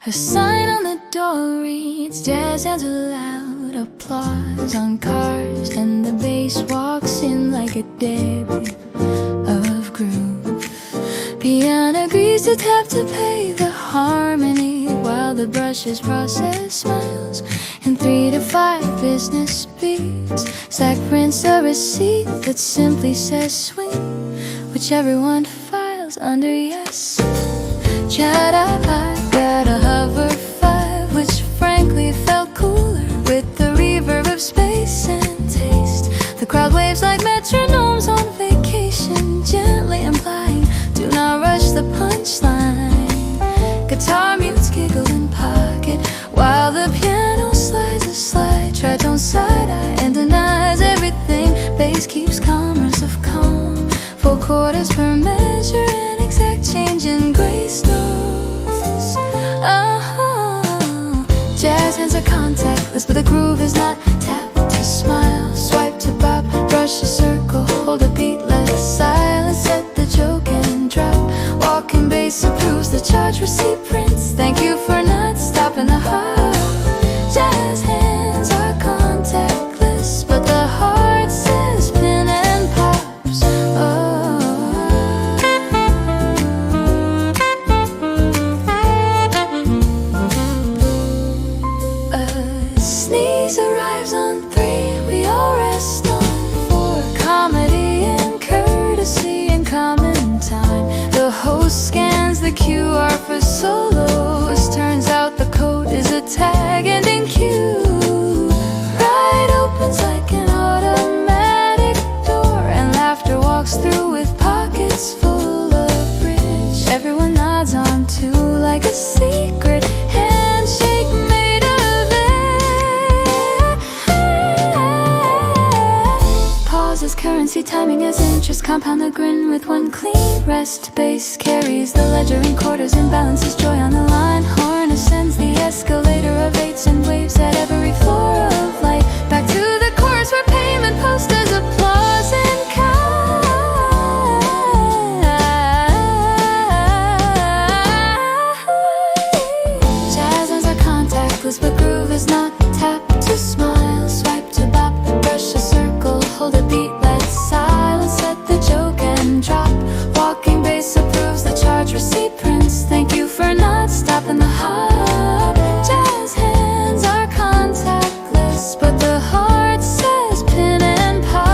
A sign on the door reads jazz and a loud applause on cars, and the bass walks in like a debut of groove. Piano agrees to tap to play the harmony while the brushes process smiles in 3 to 5 business beats. Zach prints a receipt that simply says swing, which everyone files under yes. Chat up, I got a hover 5, which frankly felt cooler with the reverb of space and taste. The crowd waves like metronomes on vacation, gently implying do not rush the punchline. Guitar mutes giggle in pocket while the piano slides a slide. Tritone side-eye and denies everything. Bass keeps commerce of calm. 4 quarters per measure and exact change in grace notes. Jazz hands are contactless, but the groove is not. Tap to smile, swipe to bop, brush a circle, hold a beat, let silence set the joke and drop. Walking bass approves the charge, receipt prints. Thank you for not stopping the heart. Jazz hands are contactless, but the heart says pin and pops. A sneeze arrives on 3, we all rest on 4. Comedy and courtesy and common time. The host scans the QR for solos. Turns out the code is a tag ending cue. Ride opens like an automatic door, and laughter walks through with pockets full of bridge. Everyone nods on to like a secret handshake made of it. Pause as currency, timing as interest. Compound the grin with one clean rest. Bass carries the ledger in quarters and balances joy on the line. Horn ascends the escalator of 8s and waves at every floor of light. Back to the chorus where payment posters applause and kind. Jazz hands are contactless, but groove is not. Tap to smile, swipe to bop, brush a circle, hold a beat, let silence set the joke and drop. Walking bass approves the charge, receipt prints. Thank you for not stopping the hop. Jazz hands are contactless, but the heart says pin and pause.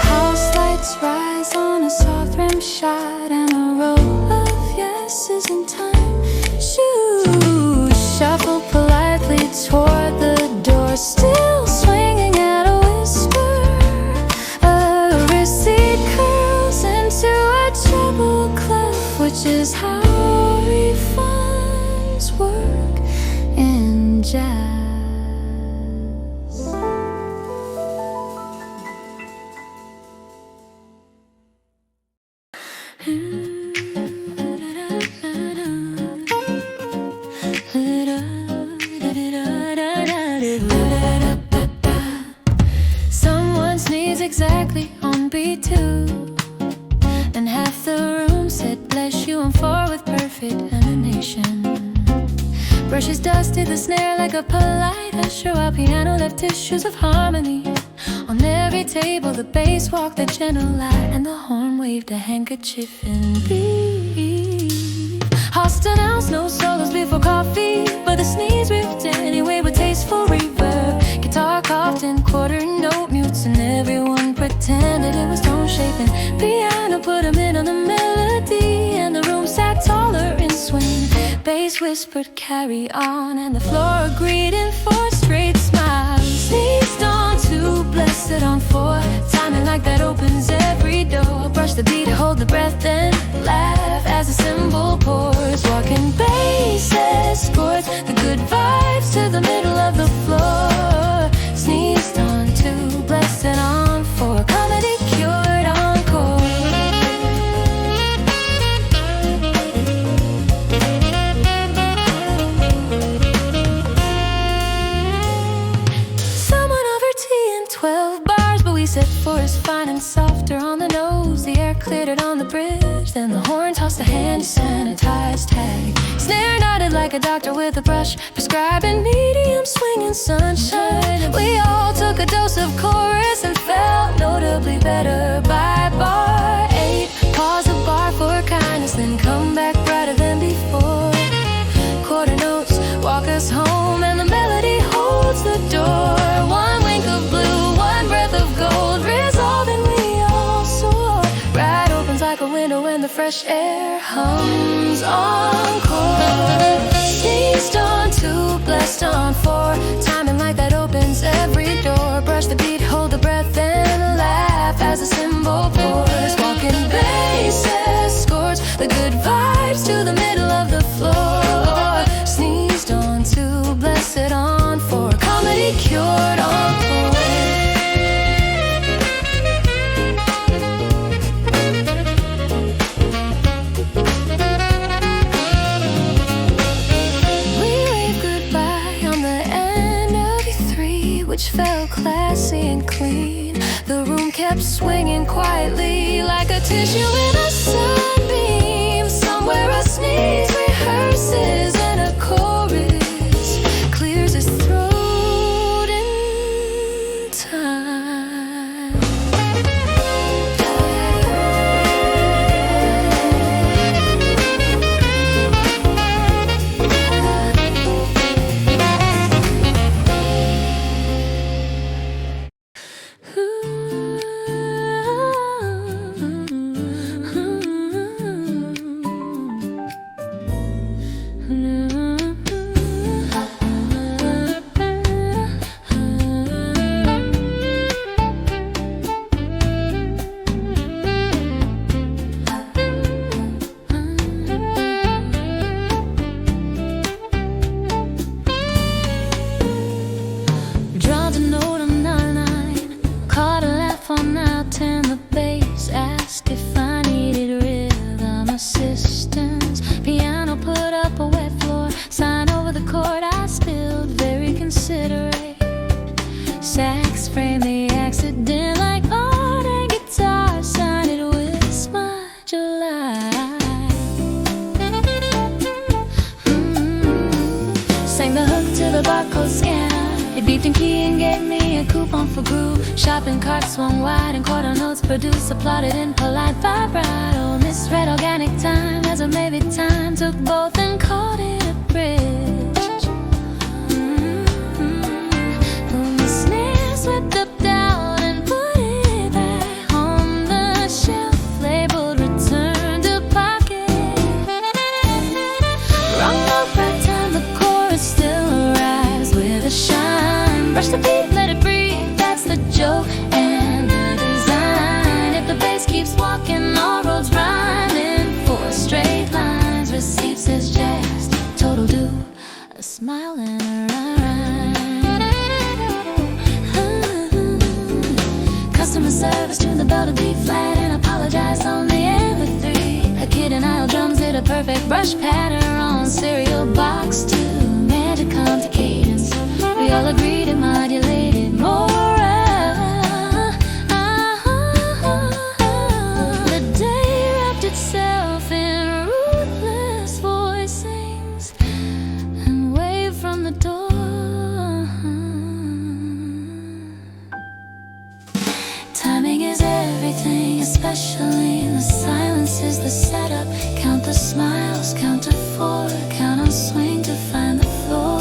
House lights rise on a soft rim shot, and a row of yeses in time. Shoes shuffle politely toward the door, still swinging at a whisper. A receipt curls into a treble clef, which is how refunds work in jazz. Someone sneezed exactly on beat 2, and half the room said bless you on 4 with perfect animation. Brushes dusted the snare like a polite usher, while piano left tissues of harmony on every table. The bass walked a gentle light, and the horn waved a handkerchief in beat. Host announced no solos before coffee, but the sneeze ripped anyway with tasteful reverb. Guitar coughed in quarter note mutes, and everyone pretended it was tone shaping. Piano put a min on the melody, and the room sat taller in swing. Bass whispered carry on, and the floor agreed in 4 straight smiles. Sneezed on to to bless it on 4. Timing like that opens every door. Brush the beat, hold the breath, then laugh as the cymbal pours. Walking bass escorts the good vibes to the middle of the floor. Sneezed on 2, blessed it on 4. Comedy cured encore. Someone over tea in 12 bars, but we said 4 is fine and softer on the nose. The air cleared it on the bridge, then the horn tossed a hand sanitized tag. Snare nodded like a doctor with a brush, prescribing medium swinging sunshine. We all took a dose of chorus and felt notably better by bar 8. Pause the bar for kindness, then come back brighter than before. Quarter notes walk us home, and the melody holds the door. One wink of blue, one breath of gold, resolving we all soar. Ride opens like a window when the fresh air hums encore. Sneezed on 2, blessed on 4. Timing like that opens every door. Brush the beat, hold the breath, then laugh as the cymbal pours. Walking bass escorts the good vibes to the middle of the floor. Sneezed on 2, blessed on 4. Comedy cured encore. Which felt classy and clean. The room kept swinging quietly like a tissue in a sunbeam. Somewhere a sneeze rehearses and a chorus clears his throat in time. Shopping cart swung wide and quarter notes produced, applauded in polite vibrato. Misread organic time as a maybe time, took both and called it a bridge. The snare swept up down and put it back on the shelf, labeled return to pocket. Wrong note, right time, the chorus still arrives with a shine. Brush the beat, let it breathe, that's the joke and the design. If the bass keeps walking, all roads rhyme in 4 straight lines. Receive says jazz, total do, a smile and a rhyme. Customer service, tune the bell to B flat and apologize on the end with 3. A kid in aisle drums hit a perfect brush pattern on cereal box 2. Magic come to cadence, we all agreed it modulated more. Itself in ruthless voicings and wave from the door. Timing is everything, especially the silence is the setup. Count the smiles, count to 4, count on swing to find the floor.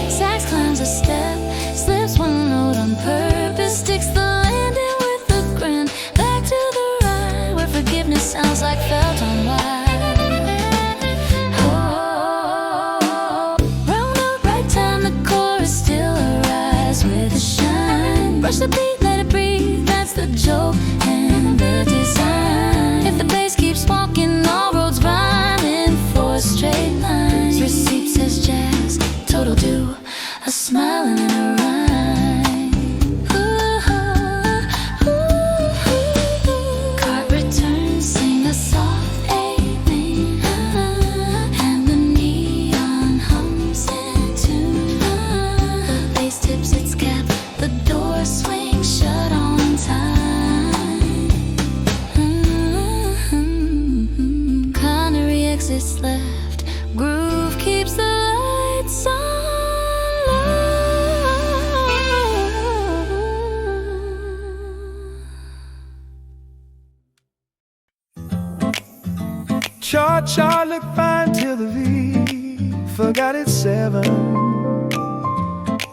Sax climbs a step, slips one note on purpose. exits left. Groove keeps the lights on low. Cha-cha looked fine till the V forgot its 7.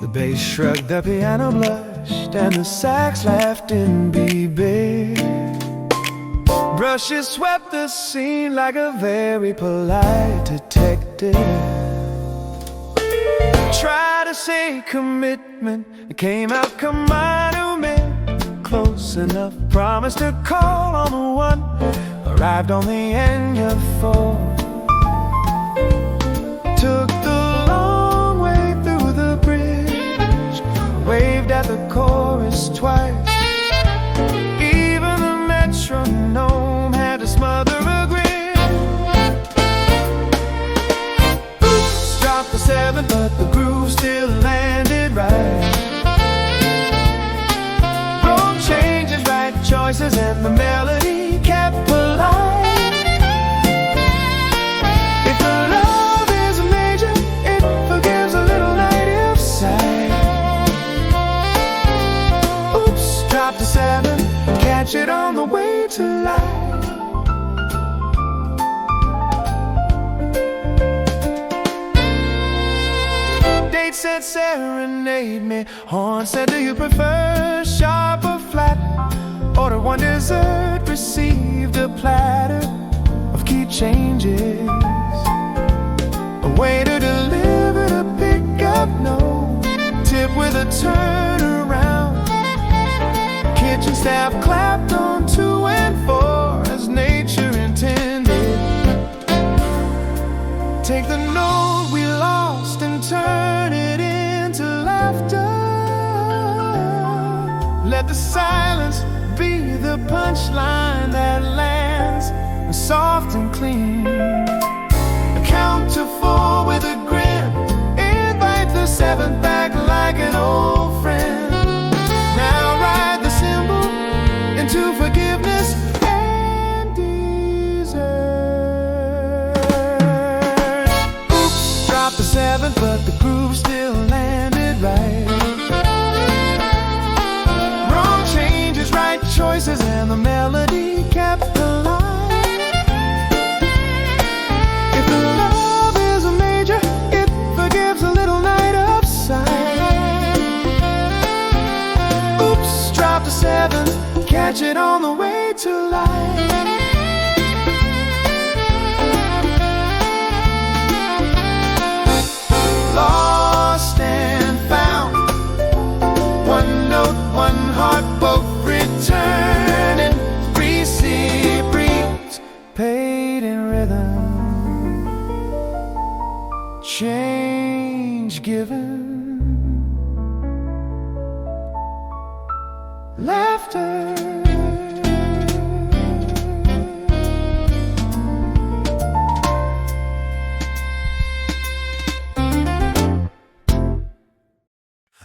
The bass shrugged, the piano blushed, and the sax laughed in B-Bay. Brushes swept the scene like a very polite detective. Tried to say commitment, it came out command. Close enough, promised to call on the one. Arrived on the N4. Took the long way through the bridge. Waved at the chorus twice. Even the metronome had to smother a grin. Oops, dropped the 7, but the groove still landed right. Wrong changes, right choices, and the melody kept polite. If the love is major, it forgives a little native side. Oops, dropped the 7, catch it on the way to life. Date said serenade me. Horn said, do you prefer sharp or flat? Order one dessert, received a platter of key changes. A way to deliver the pickup note. Tip with a turnaround. Kitchen staff clapped on 2 and 4 as nature intended. Take the note we lost and turn it into laughter. Let the silence be the punchline that lands soft and clean. Count to 4 with a grin. Invite the 7th back like an old friend. Now ride the cymbal into forgiveness and desert. Oops, dropped the 7th, but the groove still landed right. Wrong changes, right choices, and the melody kept alive. If the love is a major, it forgives a little night upside. Oops, dropped the 7th, catch it on the way to life. Lost and found, one note, one heart, both returning. Receipts paid in rhythm, change given, laughter.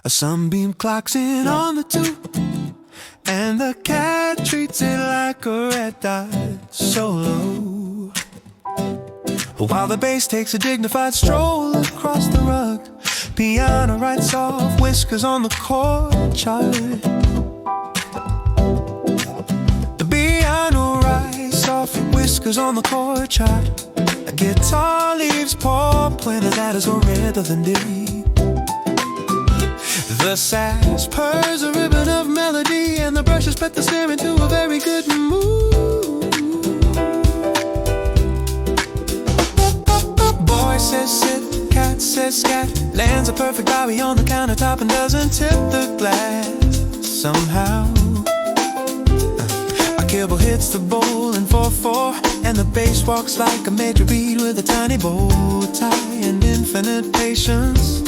A sunbeam clocks in on the 2, and the cat treats it like a red dot solo. While the bass takes a dignified stroll across the rug, piano writes off whiskers on the chord chart. The piano writes off whiskers on the chord chart. A guitar leaves pop when that is rather than deep. The sax purrs a ribbon of melody, and the brushes put the snare into a very good mood. Boy says sit, cat says scat, lands a perfect bobby on the countertop and doesn't tip the glass somehow. A kibble hits the bowl in 4/4, and the bass walks like a major beat with a tiny bow tie and infinite patience.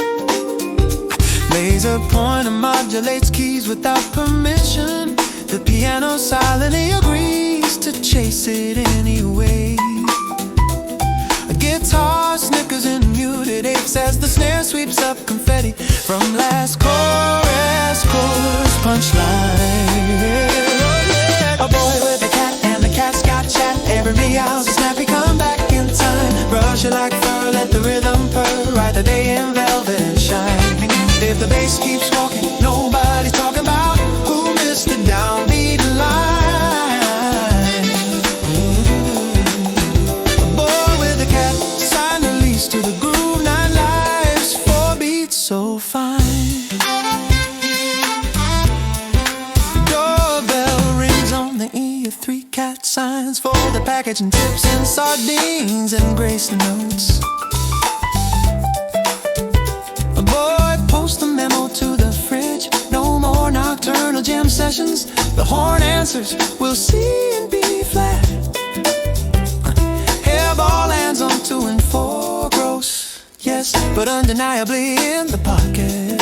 Laser pointer modulates keys without permission. The piano silently agrees to chase it anyway. A guitar snickers in muted apes as the snare sweeps up confetti from last chorus punchline. A boy with a cat and the cat's got chat. Every meow's a snappy come back in time. bass keeps walking, nobody's talking about who missed the downbeat line. A boy with a cat signed the lease to the groove, 9 lives, 4 beats, so fine. Three cat signs for the package and tips and sardines and grace notes. A boy posts a memo to the fridge. No more nocturnal jam sessions. The horn answers, we'll see in B flat. Hairball lands on 2 and 4 gross. Yes, but undeniably in the pocket.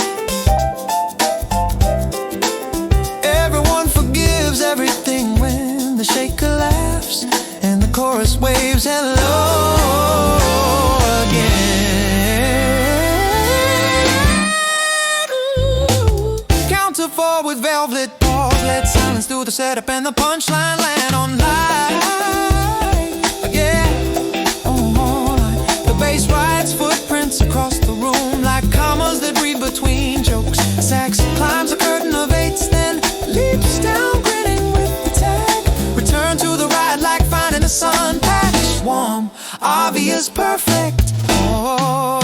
Everyone forgives everything when the shaker laughs and the chorus waves hello again. Count to 4 with velvet balls. Let silence through the setup and the punchline land on live. Yeah, oh, the bass rides footprints across the room like commas that read between jokes. Sax climbs a curtain of 8s, then leaps down grinning with the tag. Return to the ride like finding the sun patch. Warm, obvious, perfect. Oh,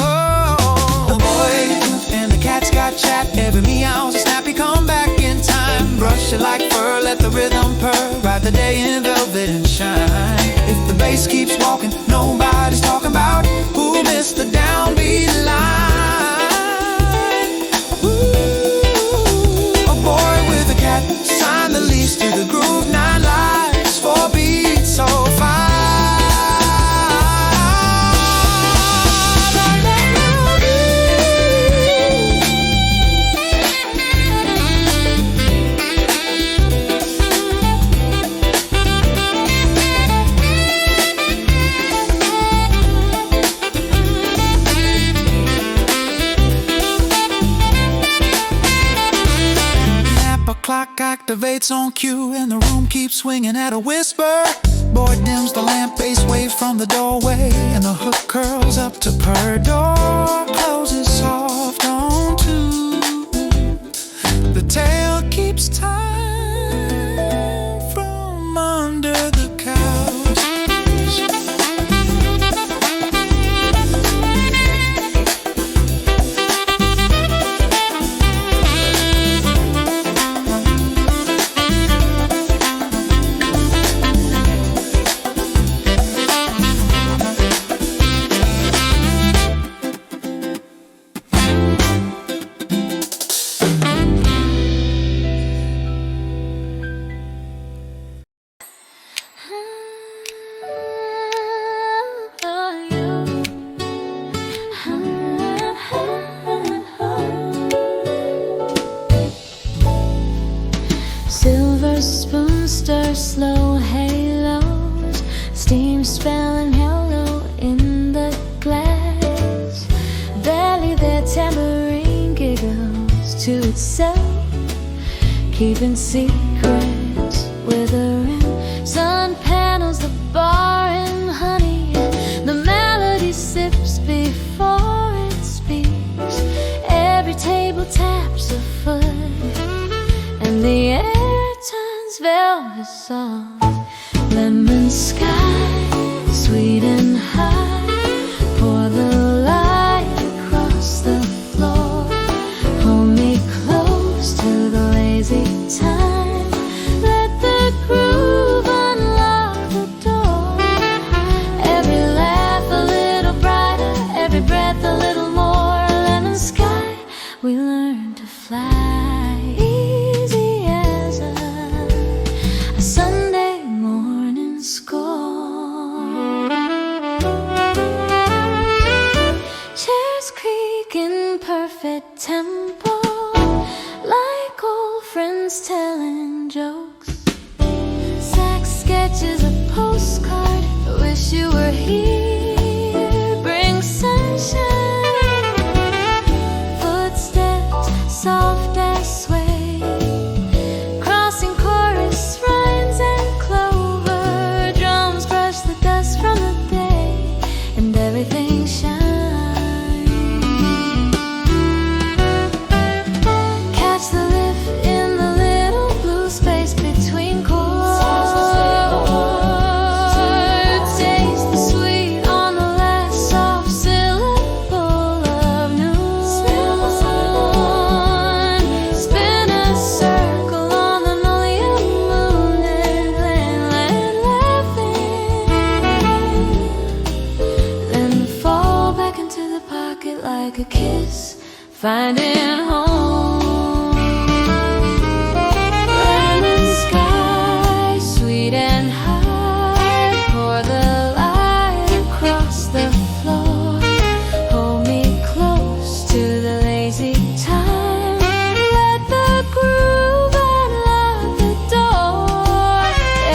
the boy and the cat's got chat. Every meow's a snappy comeback in time. Brush it like fur, let the rhythm purr. Ride the day in velvet and shine. If the bass keeps walking, nobody's talking about who missed the downbeat line. Ooh, a boy with a cat signed the lease to the groove, 9 lives, 4 beats, so fine. Clock activates on cue and the room keeps swinging at a whisper. Boy dims the lamp, bass wave from the doorway and the hook curls up to purr. Door closes soft on 2. The tail keeps time from under the couch. Silver spoon stir slow halos, steam spelling hello in the glass. Barely their tambourine giggles to itself, keeping secrets with a rim. Sun panels the bar and honey, the melody sips before it speaks. Every table taps a foot and the air turns velvet soft. Lemon sky, sweet and high, pour the light across the floor. Pull me close to the lazy time, let the groove unlock the door. Every laugh a little brighter, every breath a little more. Lemon sky, we learn to fly. Sunday morning score. Chairs creak in perfect tempo, like old friends telling jokes. Sax sketches a postcard, wish you were here, bring sunshine. Footsteps soft as sway, crossing chorus rhymes and clover. Drums brush the dust from the day and everything shines. like a kiss, finding home. Lemon sky, sweet and high, pour the light across the floor. Hold me close to the lazy time. Let the groove unlock the door.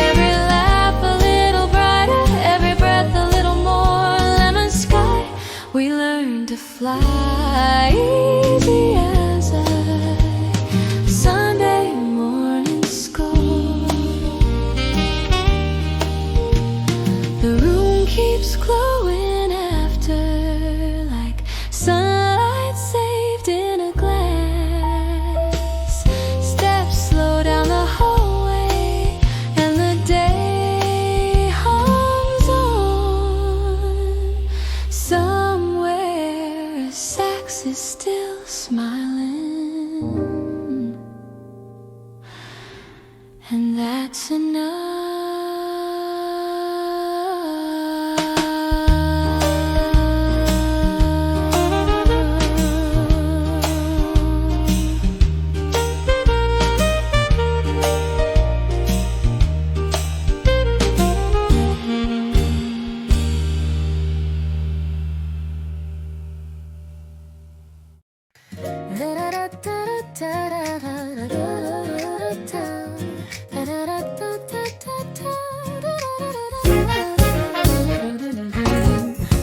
Every laugh a little brighter, every breath a little more. Lemon sky, we learn to fly easy as a Sunday morning score. The room keeps glowing after, like sunlight saved in a glass. Steps slow down the hallway and the day hums on. Somewhere a sax is still smiling, and that's enough.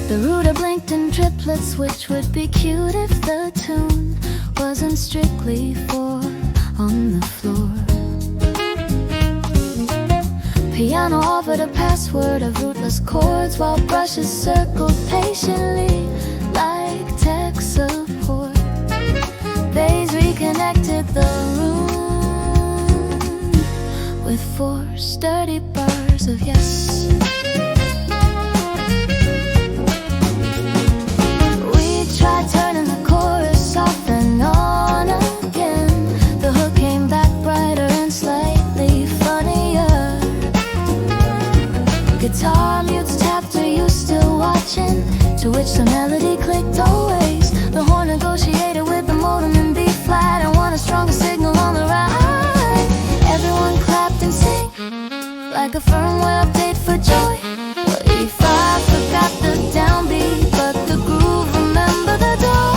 The router blinked in triplets, which would be cute if the tune wasn't strictly four on the floor. Piano offered a password of rootless chords, while brushes circled patiently like tech support. Bays reconnected the room with four sturdy bars of yes. We tried turning the chorus off and on again. The hook came back brighter and slightly funnier. Guitar mutes tapped, are you still watching? To which the melody clicked always. The horn negotiated with the modem in B flat and won a stronger signal on the right. Everyone clapped and sang like a firmware update for joy. WiFi forgot the downbeat, but the groove remembered the door.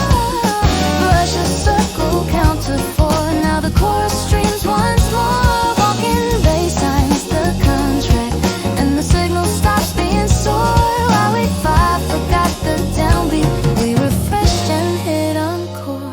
Brush a circle, count to four. Now the chorus streams once more. Walking bass signs the contract, and the signal stops being sore. While WiFi forgot the downbeat, we refreshed and hit encore.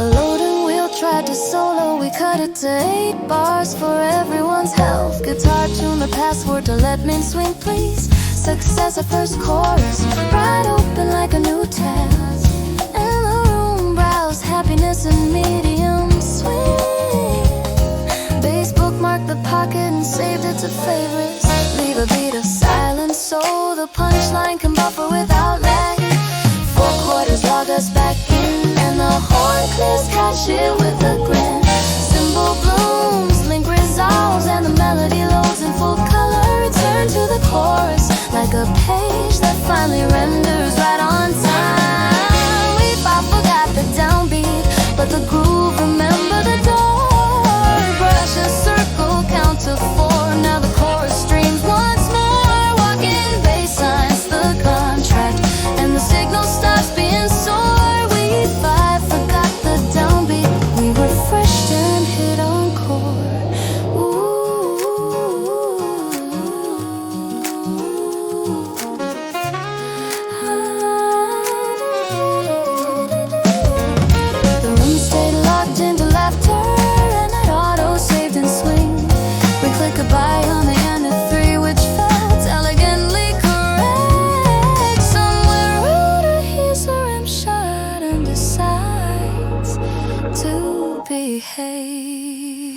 A loading wheel tried to solo, we cut it to 8 bars for everyone's health. Guitar tuned the password to let me swing, please. Success at first chorus, right open like a new tab. And the room browsed happiness in medium swing. Bass bookmarked the pocket and saved it to favorites. Leave a beat of silence so the punchline can buffer without lag. 4 quarters log us back in, and the horn clears cache it with a grin. Cymbal blooms, link resolves, and the melody loads in full color. Return to the chorus like a page that finally renders right on time. We forgot the downbeat, but the groove remember the door. Brush a circle, count to 4. Now the chorus streams once more. Walking bass signs the contract, and the signal stops being sore. We forgot the downbeat, we refreshed and hit encore. The room stayed locked into laughter, and that auto saved and swing. We click goodbye on the end of 3, which felt elegantly correct. Somewhere Rhoda hears a rim shot and decides to behave.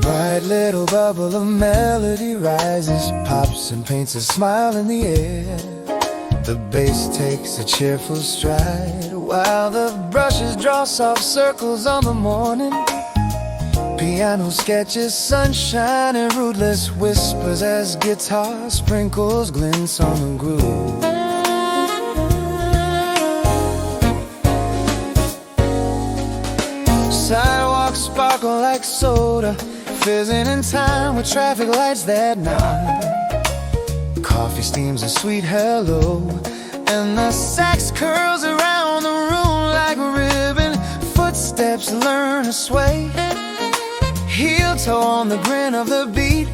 bright little bubble of melody rises, pops and paints a smile in the air. The bass takes a cheerful stride, while the brushes draw soft circles on the morning. Piano sketches sunshine and rootless whispers as guitar sprinkles glints on the groove. Sidewalks sparkle like soda, fizzing in time with traffic lights that nod. Coffee steams a sweet hello, and the sax curls around the room like a ribbon. Footsteps learn to sway, heel toe on the grin of the beat.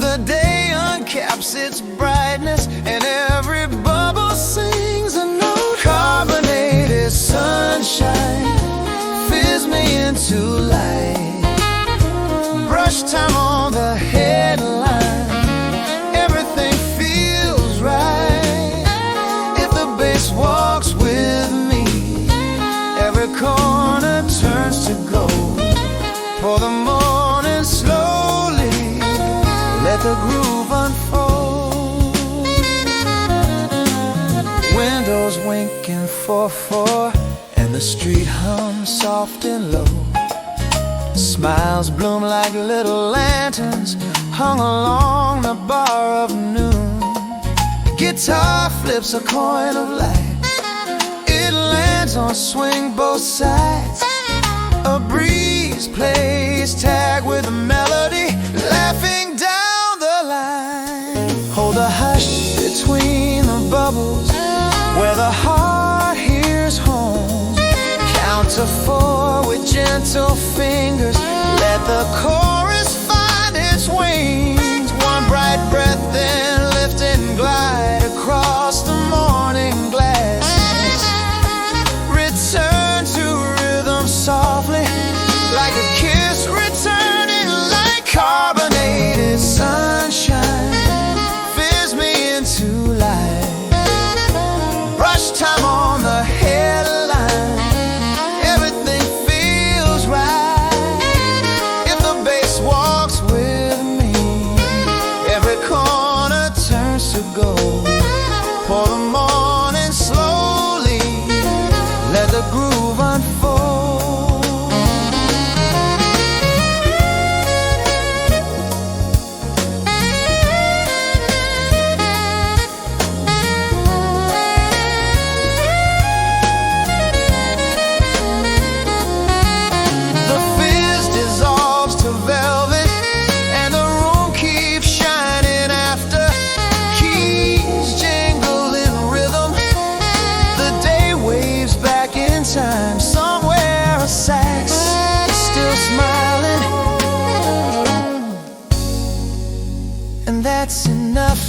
The day uncaps its brightness, and every bubble sings a note. Carbonated sunshine fizz me into light. Brush time on the headline, everything feels right. If the bass walks with me, every corner turns to gold. For the morning slowly, let the groove unfold. Windows winking 4-4, and the street hums soft and low. Smiles bloom like little lanterns hung along the bar of noon. Guitar flips a coin of light, it lands on swing both sides. A breeze plays tag with a melody, laughing down the line. Hold a hush between the bubbles, where the heart hears home. Count to 4 with gentle fingers, let the chorus find its wings. One bright breath, then lift and glide across the morning glasses. Return to rhythm softly, like a kiss returning like carbonated sunshine. Fizz me into life. Brush time on the headline, everything feels right. If the bass walks with me, every corner turns to gold. For the morning slowly, let the groove unfold. Time somewhere a sax is still smiling, and that's enough.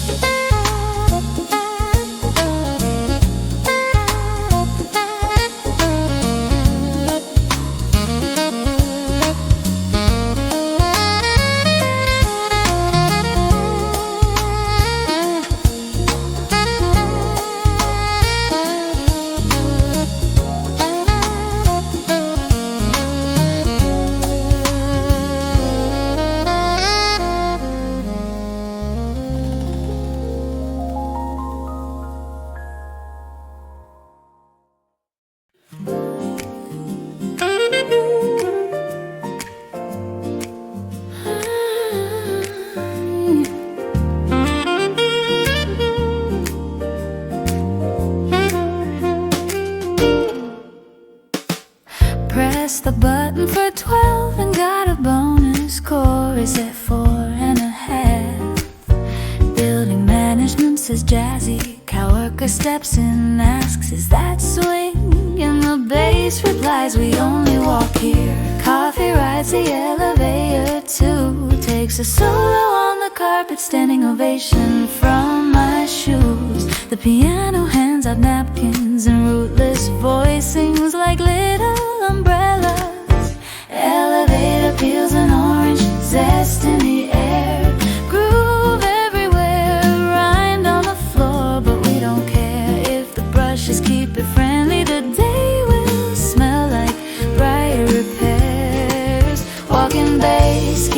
Press the button for 12 and got a bonus chorus at 4.5. Building management says jazzy. Coworker steps in, asks, is that swing? And the bass replies, we only walk here. Coffee rides the elevator too. Takes a solo on the carpet, standing ovation from my shoes. The piano hands out napkins and rootless voice sings like little umbrellas. Elevator peels an orange zest in the air. Groove everywhere, rind on the floor, but we don't care if the brushes keep it friendly. The day will smell like bright repairs. Walking bass,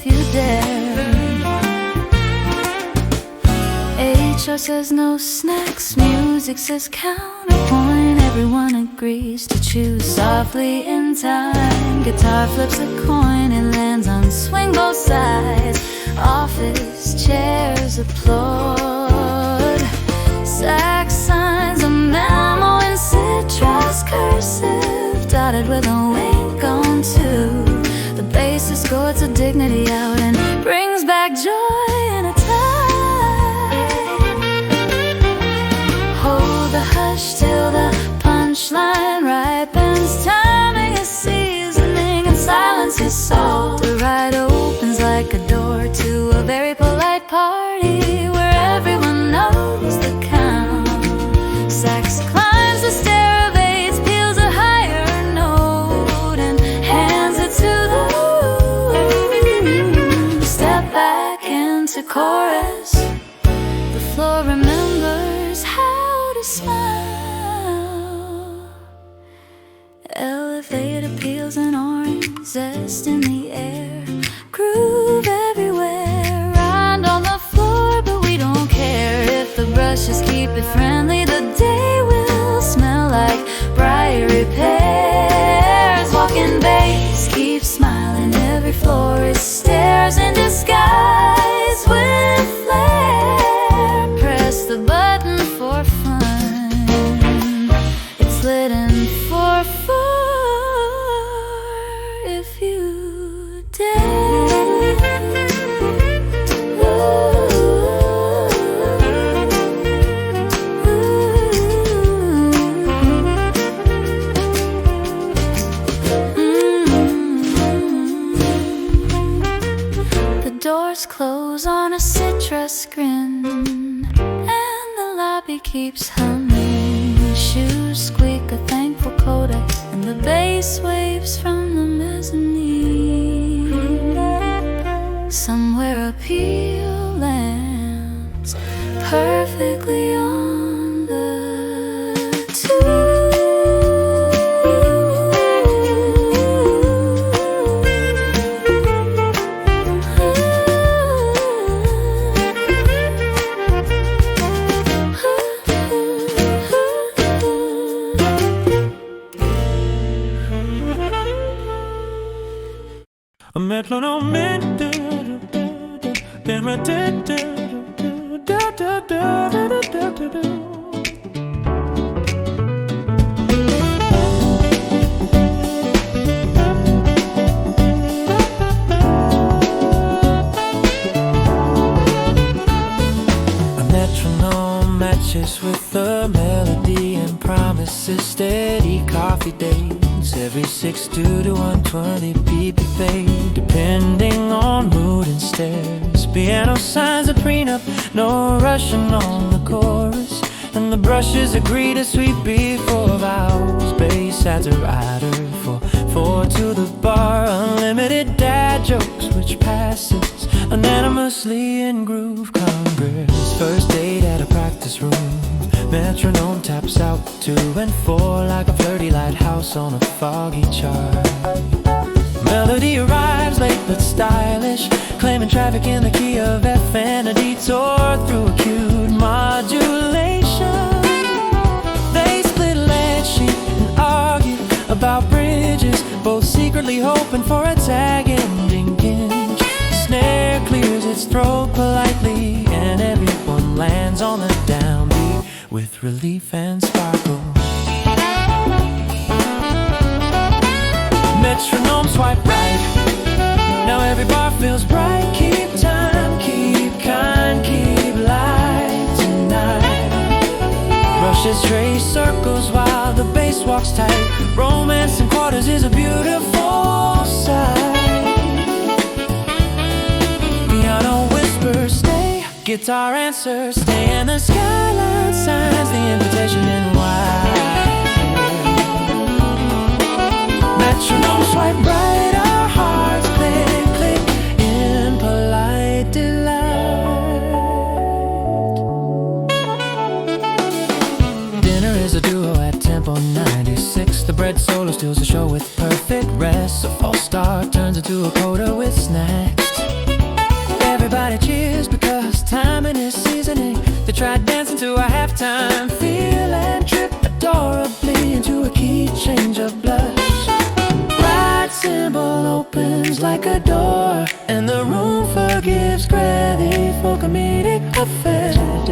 if you dare. HR says no snacks, music says counterpoint. Everyone agrees to choose softly in time. Guitar flips a coin, it lands on swing both sides. Office chairs applaud. Sax signs a memo in citrus cursive, dotted with a wink on two. The bassist scorts a dignity out and brings back joy in a tie. Hold the hush till the punchline ripens. Timing is seasoning and silence is salt. The ride opens like a door to a very polite party where everyone knows the count. Sax climbs the stair of eights, peels a higher note and hands it to the room. Step back into chorus. The floor remembers how to smile. Elevator peels an orange zest in the air. Groove everywhere, round on the floor, but we don't care if the brushes keep it friendly. The day will smell like briary pears. Walking bass keeps smiling, every florist stares in disguise with flair. Press the button for fun, it's lit in 4/4 if you dare. Doors close on a citrus grin, and the lobby keeps humming. Shoes squeak a thankful coda, and the bass waves from the mezzanine. Somewhere a peal lands perfectly on the tube. A metronome. Matches with the melody and promises steady coffee dates every 6:2 to 1:20 BPM, depending on mood and stares. Piano signs a prenup, no rushing on the chorus, and the brushes agree to sweep before vows. Bass adds a rider for 4 to the bar, unlimited dad jokes which passes anonymously in groove congress. First date at a practice room, metronome taps out 2 and 4 like a flirty lighthouse on a foggy chart. Melody arrives late but stylish, claiming traffic in the key of F and a detour through a cute modulation. They split a lead sheet and argue about bridges, both secretly hoping for a tag ending hinge. The snare clears its throat politely, and everyone lands on the downbeat with relief and sparkle. Metronome swipe right, now every bar feels bright. Keep time, keep kind, keep light tonight. Brushes trace circles while the bass walks tight. Romance in quarters is a beautiful sight. Piano whispers stay, guitar answers stay, and the skyline signs the invitation in white. Metronome swipe right, our hearts click, click in polite delight. Dinner is a duo at tempo 96. The bread solo steals the show with perfect rest. A false start turns into a coda with snacks. try dancing to a halftime. Feel and trip adorably into a key change of blush. Right symbol opens like a door, and the room forgives gravity for comedic effect.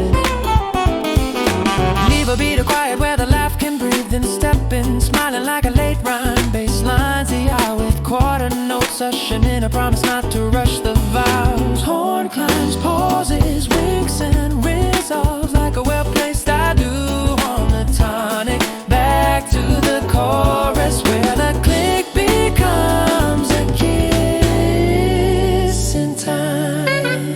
Leave a beat quiet where the laugh can breathe, then step in, smiling like a late rhyme. Bass lines the hour with quarter notes, ushering in a promise not to rush the vows. Horn climbs, pauses, winks and resolves like a well-placed I do on the tonic. Back to the chorus where the click becomes a kiss in time.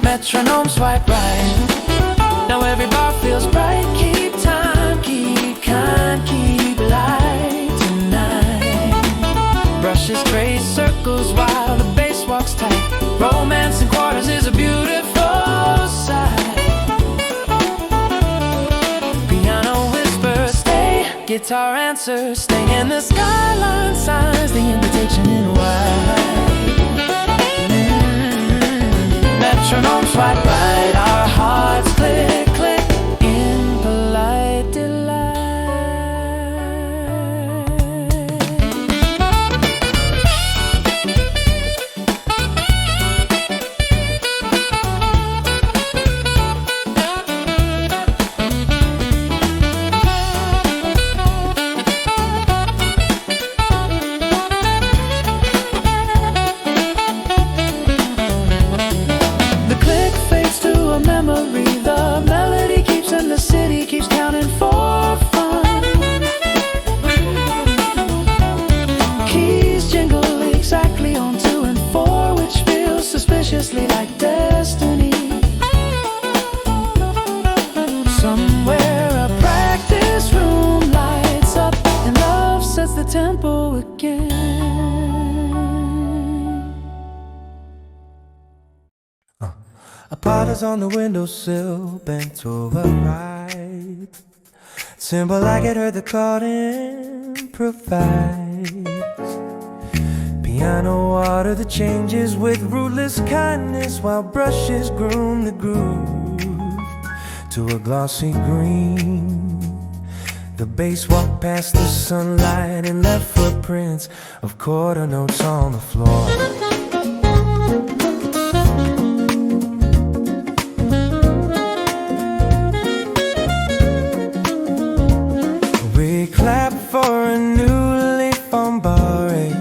Metronome swipe right, now every bar feels bright. Keep time, keep kind, keep light tonight. Brushes trace circles while the bass walks tight. Romance in quarters is a beautiful sight. Piano whispers, stay. Guitar answers, stay in the skyline. Signs the invitation in white. Metronome swipe right, our hearts click, click in polite delight. The click fades to a memory. The melody keeps and the city keeps counting for fun. Keys jingle exactly on 2 and 4, which feels suspiciously like destiny. Somewhere a practice room lights up and love sets the tempo again. A pot is on the windowsill, bent over right. Simple like it heard the chord improvise. Piano water that changes with ruthless kindness, while brushes groom the groove to a glossy green. The bass walk past the sunlight and left footprints of quarter notes on the floor. Clap for a new leaf on Barre,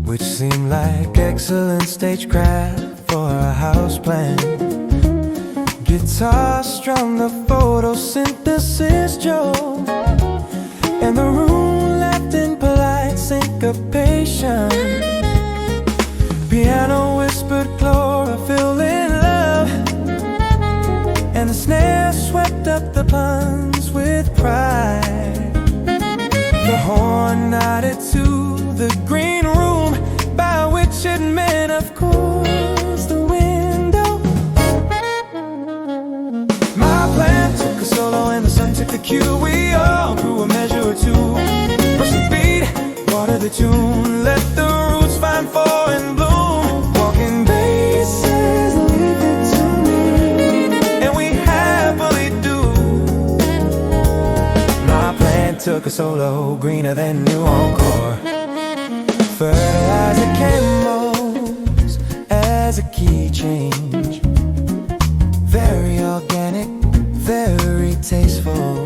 which seemed like excellent stagecraft for a house plan. Guitar strummed the photosynthesis Joe, and the room left in polite syncopation. Piano whispered chlorophyll in love, and the snare swept up the puns with pride. The horn nodded to the green room, by which it meant, of course, the window. My plan took a solo and the sun took the cue. We all grew a measure or two. Brush the beat, water the tune, let the roots find fall and bloom. Walking bases, leave it to me, and we happily do. My plan took a solo, greener than new encore. Fertilizer chemos as a key change. Very organic, very tasteful.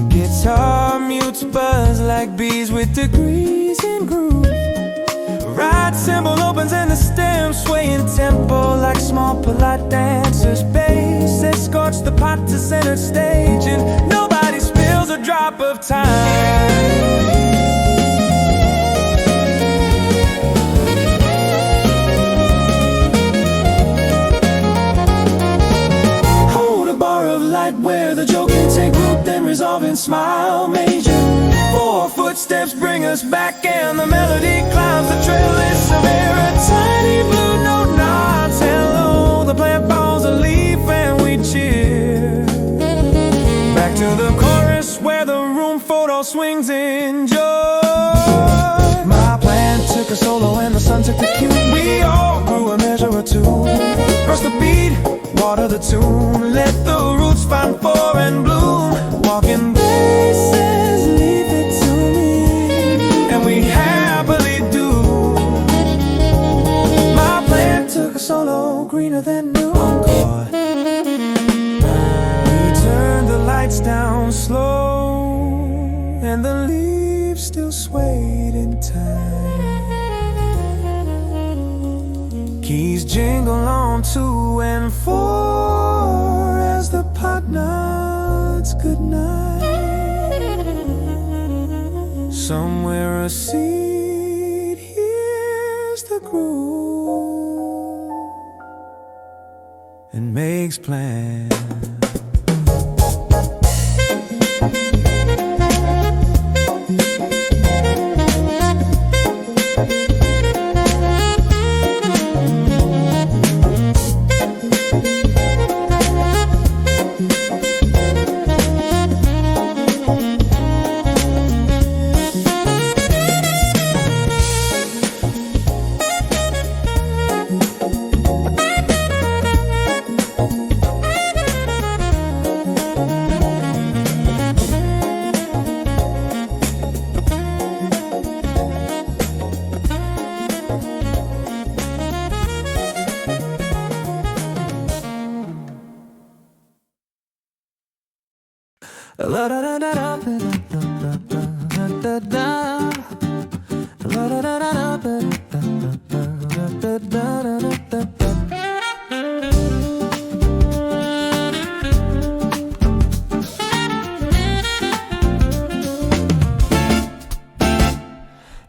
Guitar mutes buzz like bees with degrees in groove. Right cymbal opens and the stem sway in tempo like small polite dancers. Bass escorts the pot to center stage, and nobody spills a drop of time. Hold a bar of light where the joke can take root, then resolve and smile major. 4 footsteps bring us back, and the melody climbs the trail list of air. A tiny blue note nods hello, the plant falls a leaf and we cheer. Back to the chorus where the room photo swings in joy. My plan took a solo and the sun took the cue. We all grew a measure or two. Brush the beat, water the the tune. Let the roots find foreign bloom. Walking places, leave it to me, and we happily do. My plan took a solo greener than new encore. We turned the lights down slow, and the leaves still swayed in time. Keys jingle on 2 and 4 as the pot nods goodnight. Somewhere a seed hears the groove and makes plans.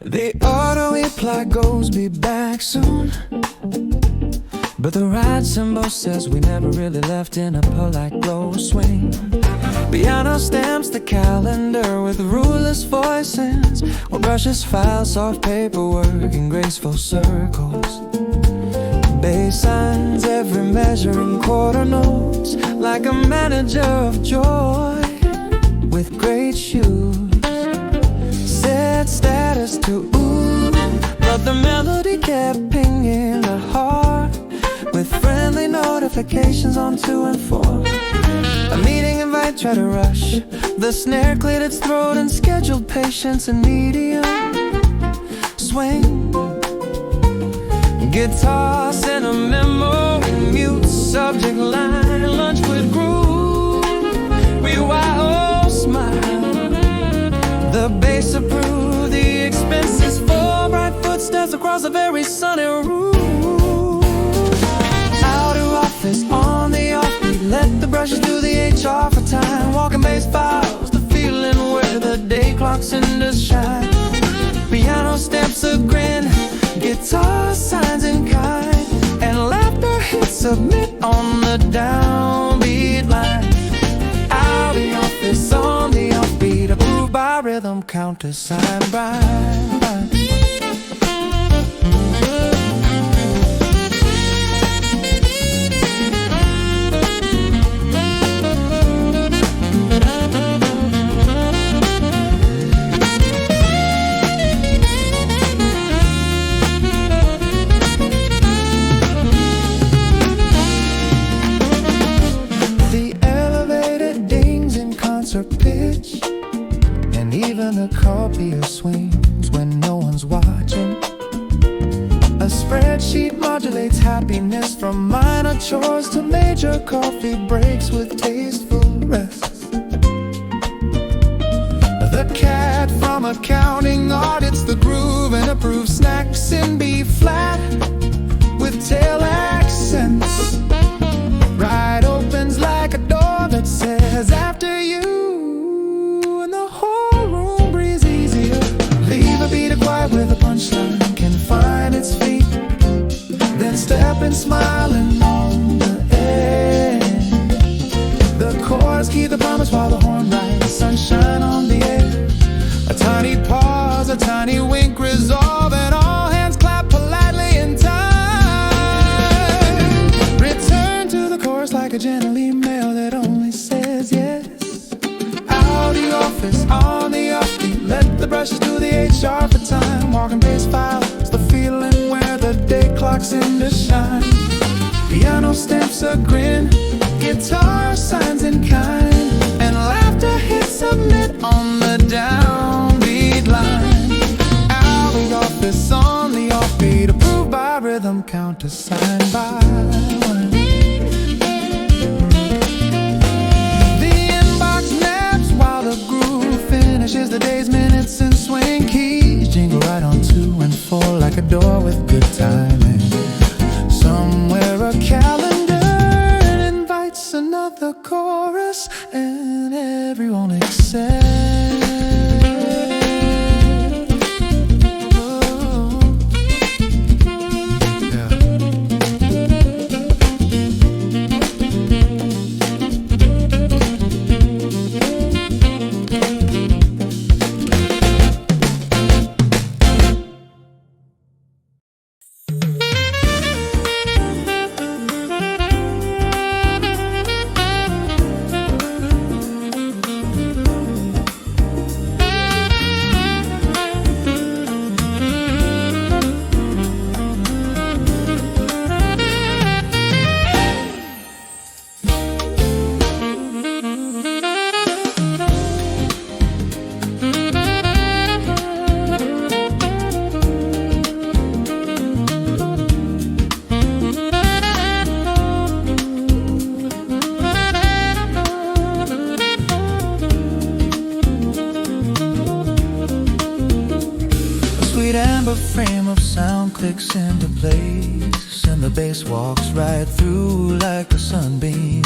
The auto reply goes, be back soon. But the ride symbol says we never really left in a polite glow swing. Piano stamps the calendar with ruleless voices, while brushes file soft paperwork in graceful circles. Bass signs every measuring quarter notes, like a manager of joy with great shoes. Set status to ooh, but the melody kept pinging the heart with friendly notifications on 2 and 4. A meeting invite tried to rush, the snare cleared its throat and scheduled patience in medium swing. Guitar sent a memo in mute subject line, lunch with groove, BYO smile. The bass approved, the expenses for bright footsteps across a very sunny room. Out of office on the offbeat, let the brushes do the HR for time. Walking bass files, the feeling where the day clocks into shine. Piano stamps a grin, guitar signs in kind, and laughter hits submit on the downbeat line. Out of the office on the offbeat, approved by rhythm countersign Brian. Pitch, and even the copier swings when no one's watching. A spreadsheet modulates happiness from minor chores to major coffee breaks with tasteful rests. The cat from accounting audits the groove and approves snacks in B flat with tail accents. Ride opens like a door that says after you. Where the punchline can find its feet, then step and smiling on the end. The chorus keep the promise while the horn rides sunshine on the air. A tiny pause, a tiny wink, resolve, and all hands clap politely in time. Return to the chorus like a gentle email that only says yes. Out the office on the offbeat, let the brushes do the HR for time. Walking bass files, the feeling where the day clocks into shine. Piano stamps a grin, guitar signs in kind, and laughter hits submit on the downbeat line. Out the office on the offbeat, approved by rhythm counter, signed by one. The inbox naps while the groove finishes the day's minutes and swing keys jingle right on 2 and 4 like a door with good timing. Somewhere a calendar invites another chorus, and everyone accepts. Frame of sound clicks into place, and the bass walks right through like a sunbeam.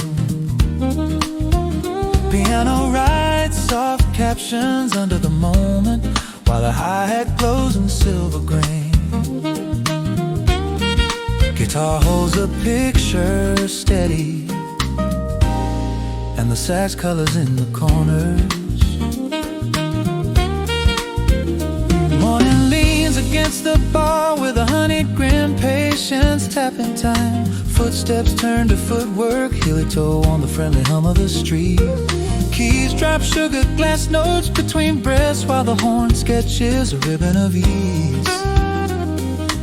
Piano writes soft captions under the moment, while the hi-hat glows in silver grain. Guitar holds a picture steady, and the sax colors in the corners. Morning leans against the bar with a honeyed grin, patience tapping time. Footsteps turn to footwork, heel-toe on the friendly hum of the street. Keys drop sugar glass notes between breaths, while the horn sketches a ribbon of ease.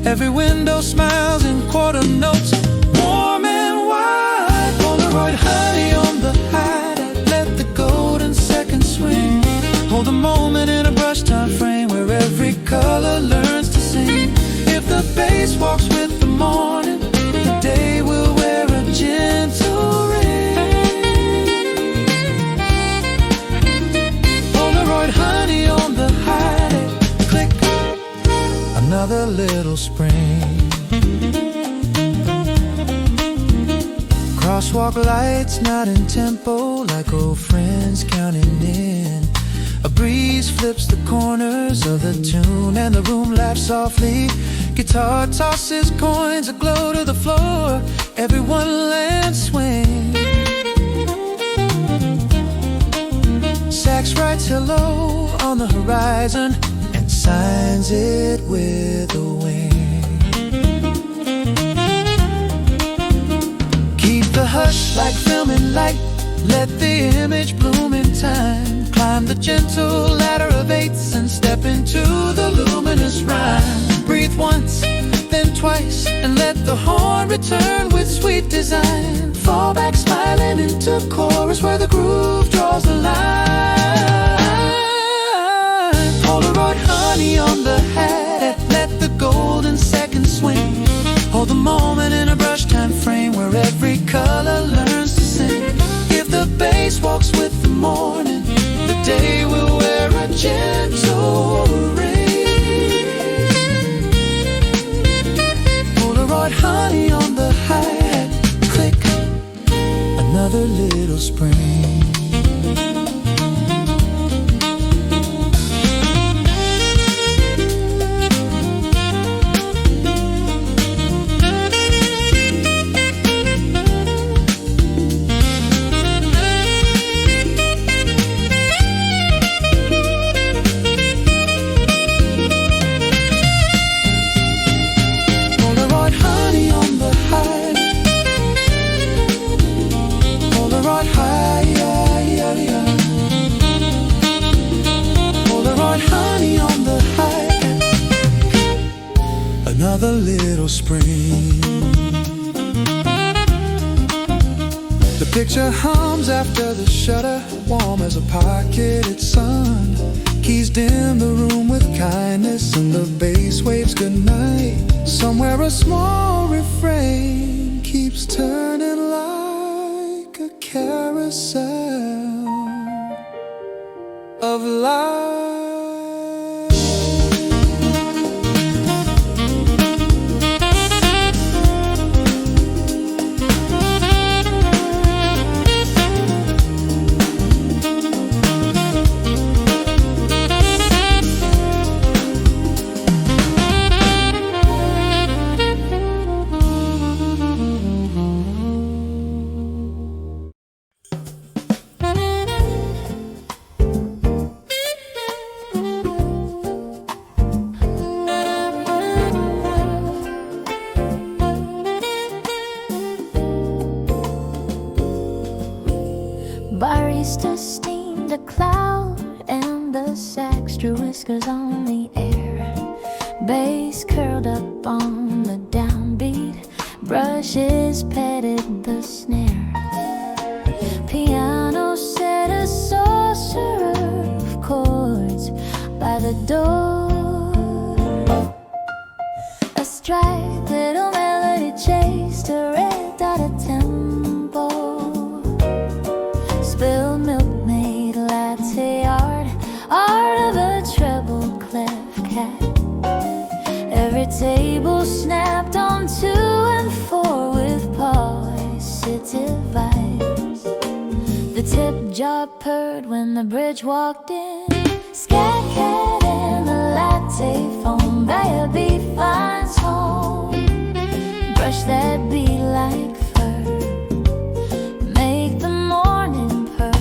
Every window smiles in quarter notes, warm and wide. Polaroid honey on the hi-hat, let the golden second swing. Hold a moment in a brush time frame where every color learns to sing. If the bass walks with the morning, the day will wear a gentle ring. Polaroid honey on the hi-hat, click, another little spring. Crosswalk lights not in tempo, like old friends counting in. A breeze flips the corners of the tune, and the room laughs softly. Guitar tosses coins aglow to the floor, everyone lands swing. Sax writes hello on the horizon and signs it with a wing. Keep the hush like filming light, let the image bloom in time. Climb the gentle ladder of eights and step into the luminous rhyme. Breathe once, then twice, and let the horn return with sweet design. Fall back smiling into chorus where the groove draws the line. Polaroid honey on the hat, let the golden second swing. Hold the moment in a brush time frame where every color learns to sing. If the bass walks with the morning, the day will wear a gentle ring. Polaroid honey on the hi-hat, click, another little spring. Picture hums after the shutter, warm as a pocketed sun. Keys dim the room with kindness, and the bass waves goodnight. Somewhere a small refrain keeps turning like a carousel of life. Barista steamed a cloud and the sax drew whiskers on the air. Bass curled up on the downbeat, brushes petted the snare. Piano set a saucer of chords by the door. A striped little melody chased a red dotted tempo. Spilled milk made latte art of a treble clef cat. Every table snapped on 2 and 4 with positive vibes. The tip jar purred when the bridge walked in. Scat, cat, and the latte foam. Baby finds home. Brush that beat like fur. Make the morning purr.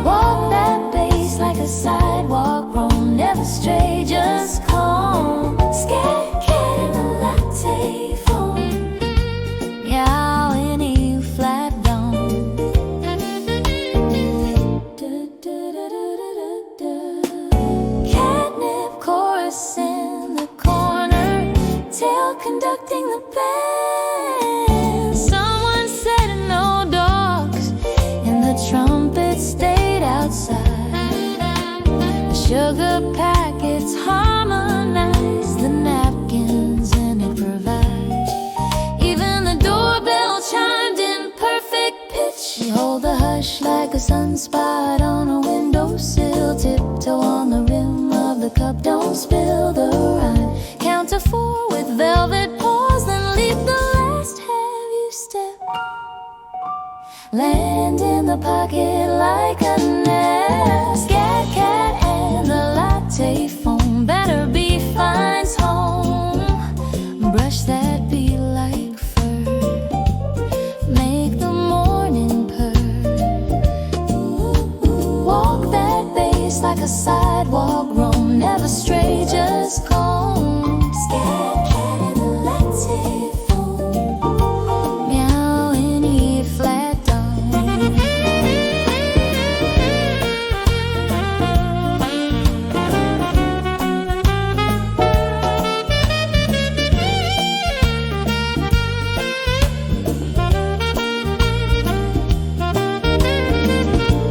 Walk that bass like a sidewalk roam. Never stray, just calm. Scat, cat, and the latte foam. Meow in E flat down. Catnip chorus in the corner, tail conducting the band. Someone said no dogs, and the trumpet stayed outside. The sugar packets harmonize the napkins and improvise. Even the doorbell chimed in perfect pitch. You hold the hush like a sunspot on a windowsill. Tiptoe on the rim of the cup, don't spill the rhyme. Count to 4 with velvet paws, then leave the last have you step. Land in the pocket like a nest. Scat, cat, and the latte foam. Better be finds home. Brush that beat like fur. Make the morning purr. Walk that bass like a sidewalk roam. Never stray, just calm. Scat, cat, and the latte foam. Meow in E flat down.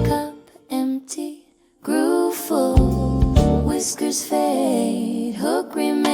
Cup empty, groove full, whiskers fade, hook remains.